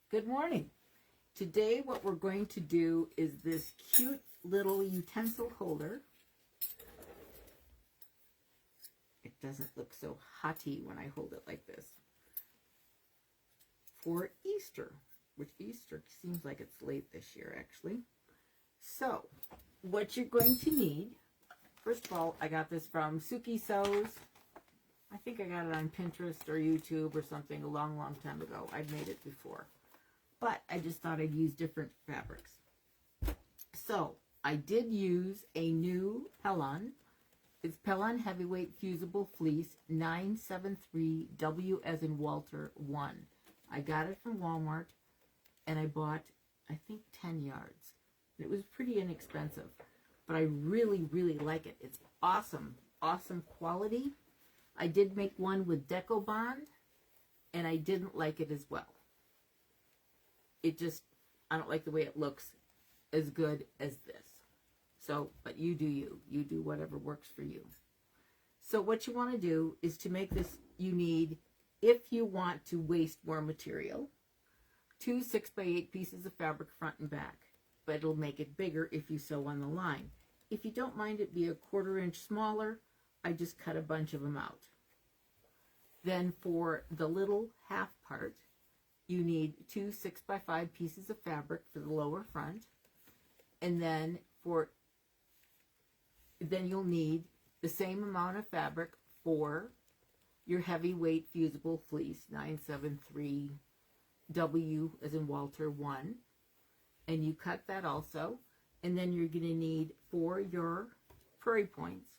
Good morning. Today what we're going to do is this cute little utensil holder. It doesn't look so haughty when I hold it like this. For Easter, which Easter seems like it's late this year actually. So, what you're going to need, first of all, I got this from Suki Sews. I think I got it on Pinterest or YouTube or something a long, long time ago. I'd made it before. But I just thought I'd use different fabrics. So, I did use a new Pellon. It's Pellon Heavyweight Fusible Fleece 973W as in Walter 1. I got it from Walmart and I bought, I think, 10 yards. It was pretty inexpensive, but I really, really like it. It's awesome, awesome quality. I did make one with Deco Bond, and I didn't like it as well. It just, I don't like the way it looks as good as this. So, but you do you. You do whatever works for you. So what you want to do is to make this, you need, if you want to waste more material, 2 6x8 pieces of fabric front and back. But it'll make it bigger if you sew on the line. If you don't mind it be a 1/4 inch smaller, I just cut a bunch of them out. Then for the little half part, you need 2 6x5 pieces of fabric for the lower front. And then you'll need the same amount of fabric for your heavyweight fusible fleece, 973W as in Walter 1. And you cut that also. And then you're going to need, for your prairie points,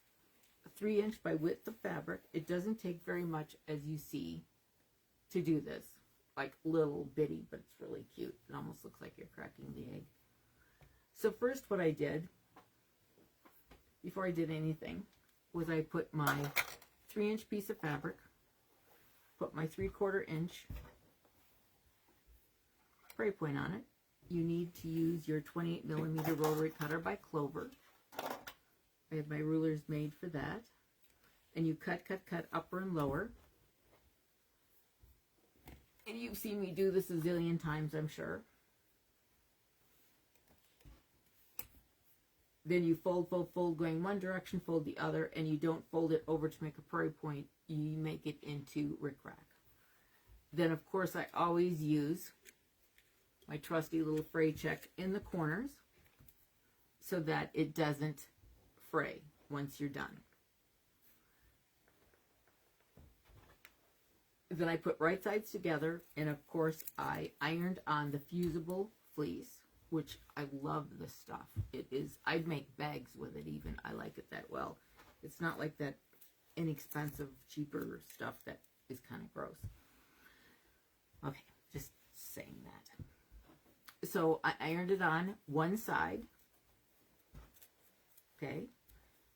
a 3 inch by width of fabric. It doesn't take very much, as you see, to do this. Like little bitty, but it's really cute. It almost looks like you're cracking the egg. So first what I did, before I did anything, was I put my 3 inch piece of fabric, put my 3/4 inch prairie point on it. You need to use your 28mm rotary cutter by Clover. I have my rulers made for that. And you cut, cut, cut upper and lower. And you've seen me do this a zillion times, I'm sure. Then you fold, fold, fold, going one direction, fold the other, and you don't fold it over to make a prairie point. You make it into rickrack. Then, of course, I always use my trusty little fray check in the corners so that it doesn't fray once you're done. Then I put right sides together, and of course I ironed on the fusible fleece, which I love this stuff. It is, I'd make bags with it even. I like it that well. It's not like that inexpensive, cheaper stuff that is kind of gross. Okay, just saying that. So I ironed it on one side. Okay,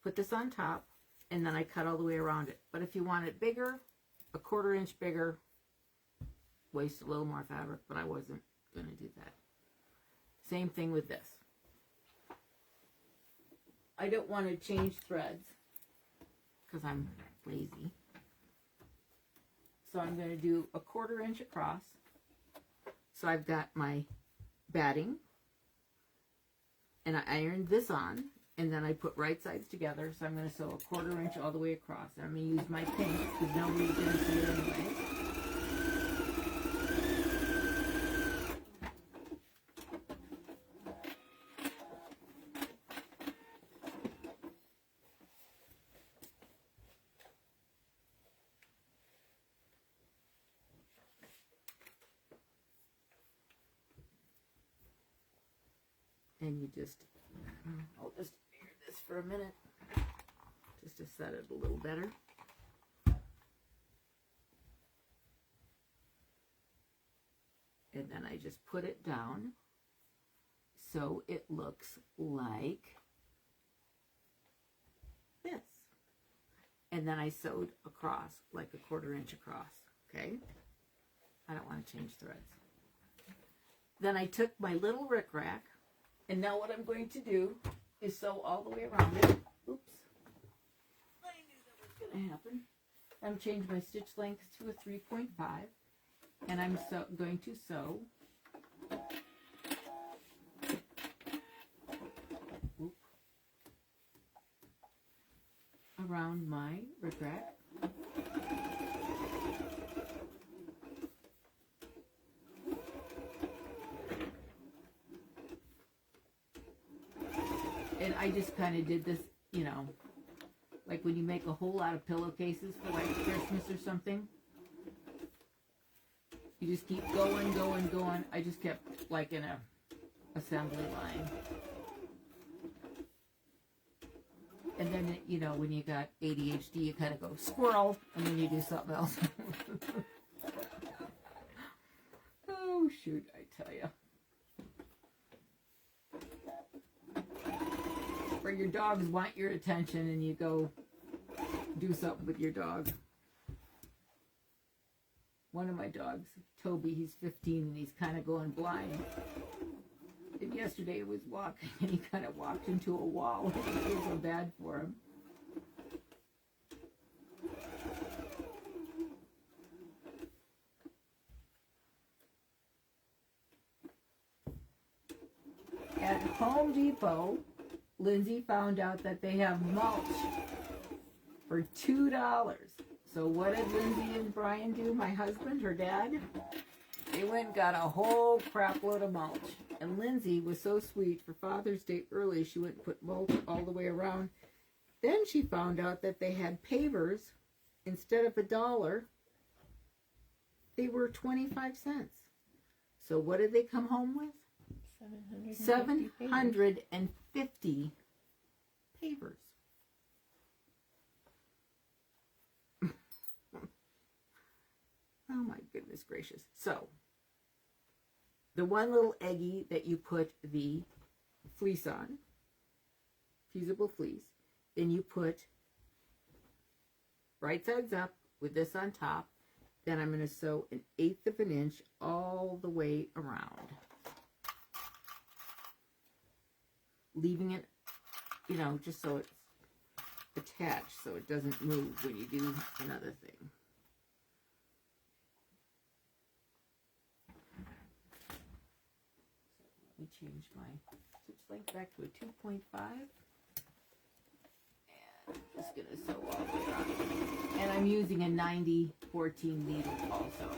put this on top, and then I cut all the way around it. But if you want it bigger, a 1/4 inch bigger, waste a little more fabric, but I wasn't going to do that. Same thing with this. I don't want to change threads because I'm lazy. So I'm going to do a 1/4 inch across. So I've got my batting, and I ironed this on, and then I put right sides together. So I'm going to sew a 1/4 inch all the way across. And I'm going to use my pink because nobody's going to see it anyway. And you just, I'll just air this for a minute, just to set it a little better. And then I just put it down so it looks like this. And then I sewed across, like a 1/4 inch across, okay? I don't want to change threads. Then I took my little rickrack, and now what I'm going to do is sew all the way around it. Oops. I knew that was going to happen. I'm changing my stitch length to a 3.5, and I'm going to sew Oop. Around my regret. And I just kind of did this, you know, like when you make a whole lot of pillowcases for like Christmas or something. You just keep going, going, going. I just kept like in a assembly line. And then, you know, when you got ADHD, you kind of go squirrel, and then you do something else. Oh, shoot, I tell you. Or your dogs want your attention, and you go do something with your dog. One of my dogs, Toby, he's 15, and he's kind of going blind. And yesterday he was walking, and he kind of walked into a wall. It was so bad for him. At Home Depot, Lindsay found out that they have mulch for $2. So what did Lindsay and Brian do? My husband, her dad, they went and got a whole crap load of mulch. And Lindsay was so sweet. For Father's Day early, she went and put mulch all the way around. Then she found out that they had pavers. Instead of $1, they were 25 cents. So what did they come home with? 750 pavers. Oh my goodness gracious. So, the one little eggie that you put the fleece on, fusible fleece, then you put right sides up with this on top. Then I'm going to sew 1/8 of an inch all the way around. Leaving it, you know, just so it's attached so it doesn't move when you do another thing. Let me change my stitch length back to a 2.5. And I'm just going to sew all the way around. And I'm using a 90-14 needle also.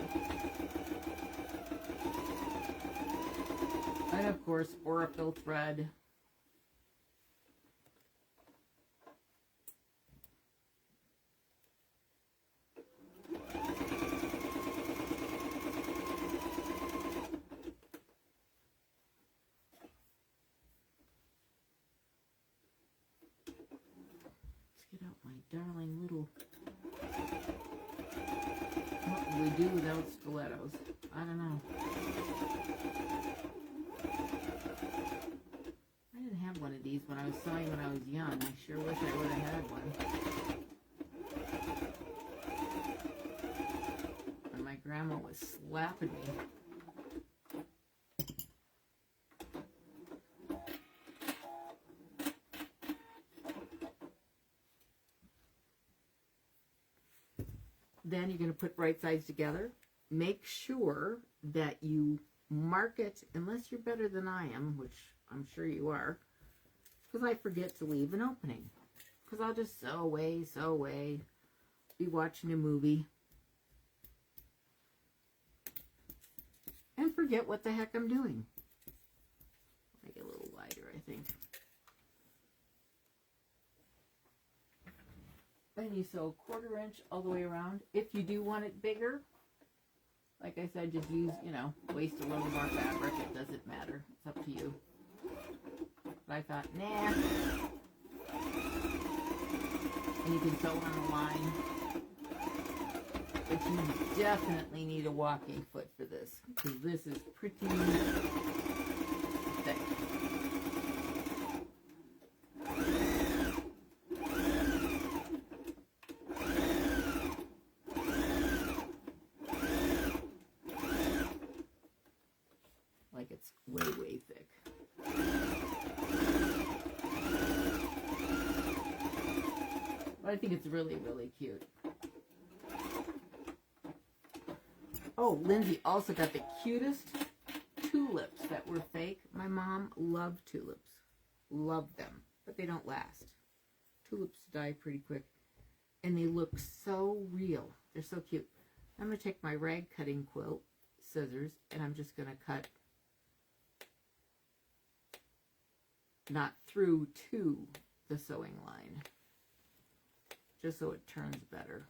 And of course, Oracle thread. Darling little, what would we do without stilettos? I don't know. I didn't have one of these when I was sewing when I was young. I sure wish I would have had one. When my grandma was slapping me. Then you're going to put right sides together. Make sure that you mark it, unless you're better than I am, which I'm sure you are, because I forget to leave an opening. Because I'll just sew away, be watching a movie, and forget what the heck I'm doing. Make it a little wider, I think. And you sew 1/4 inch all the way around. If you do want it bigger, like I said, just use, you know, waste a little more fabric. It doesn't matter. It's up to you. But I thought, nah. And you can sew on the line. But you definitely need a walking foot for this, because this is pretty thick. It's way thick. But I think it's really cute. Oh, Lindsay also got the cutest tulip love tulips. Love them. But they don't last. Tulips die pretty quick. And they look so real. They're so cute. I'm going to take my rag cutting quilt scissors and I'm just going to cut not through to the sewing line. Just so it turns better.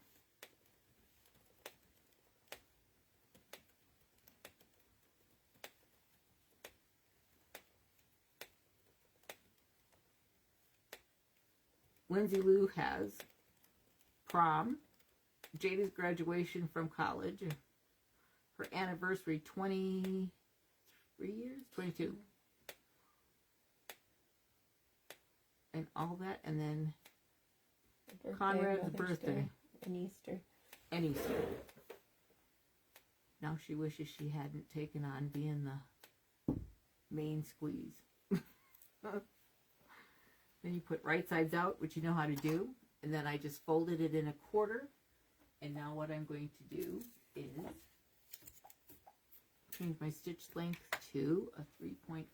Lindsay Lou has prom, Jada's graduation from college, her anniversary, 23 years, 22, and all that, and then Conrad's birthday. And Easter. And Easter. Now she wishes she hadn't taken on being the main squeeze. Then you put right sides out, which you know how to do. And then I just folded it in a quarter. And now what I'm going to do is change my stitch length to a 3.5.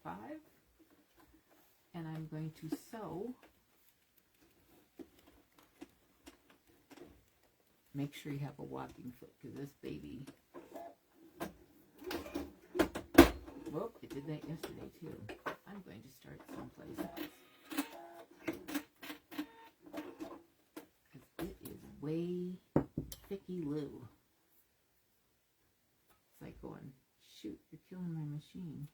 And I'm going to sew. Make sure you have a walking foot, because this baby, whoop, it did that yesterday too. I'm going to start someplace else. Because it is way thicky Lou. It's like going, shoot, you're killing my machine.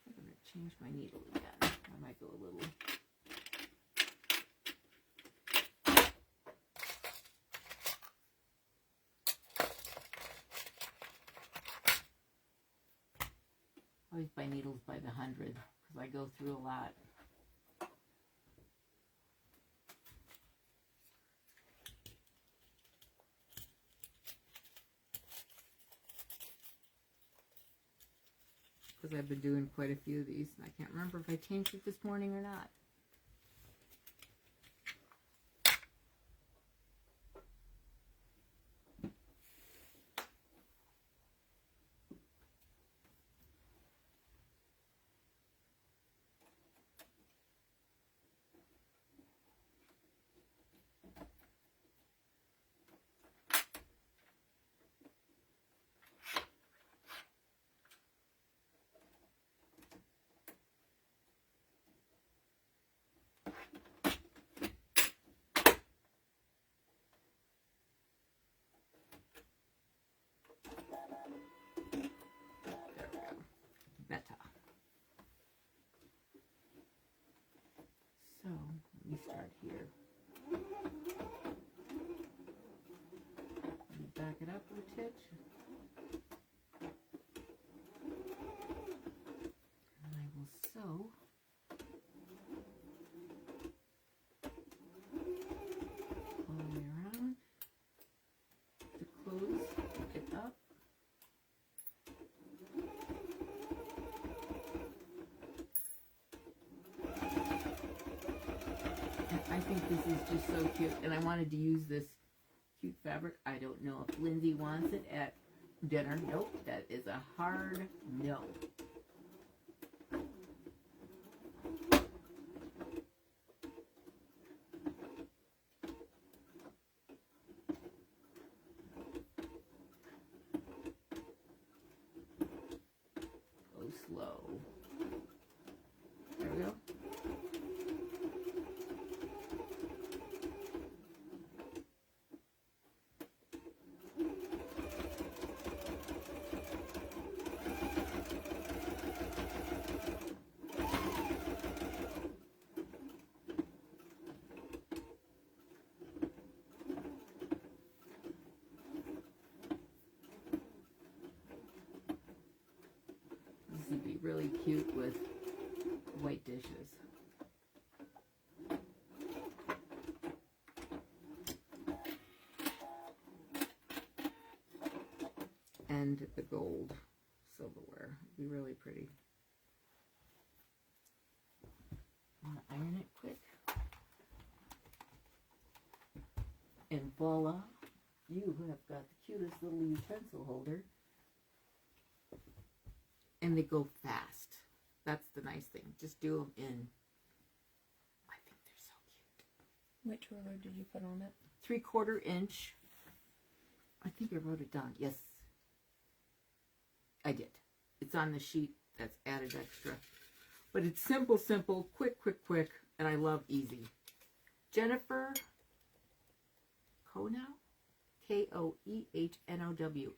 I'm going to change my needle again. I might go a little. I always buy needles by the 100 because I go through a lot. Because I've been doing quite a few of these and I can't remember if I changed it this morning or not. So, let me start here. Let me back it up a titch. And I will sew all the way around to close it up. I think this is just so cute, and I wanted to use this cute fabric. I don't know if Lindsay wants it at dinner. Nope, that is a hard no. Go slow. There we go. This would be really cute with white dishes. And the gold silverware. It'd be really pretty. I'm going to iron it quick. And voila, you have got the cutest little utensil holder. And they go fast. That's the nice thing. Just do them in. I think they're so cute. Which ruler did you put on it? 3/4 inch. I think I wrote it down. Yes, I did. It's on the sheet that's added extra. But it's simple, simple, quick, and I love easy. Jennifer Konow? Koehnow.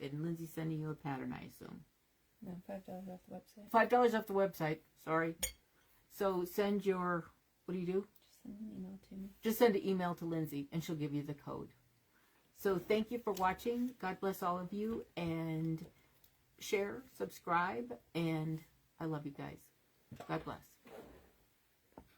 And Lindsay sending you a pattern, I assume. No, $5 off the website. $5 off the website. Sorry. So send your, what do you do? Just send an email to me. Just send an email to Lindsay and she'll give you the code. So thank you for watching. God bless all of you. And share, subscribe, and I love you guys. God bless.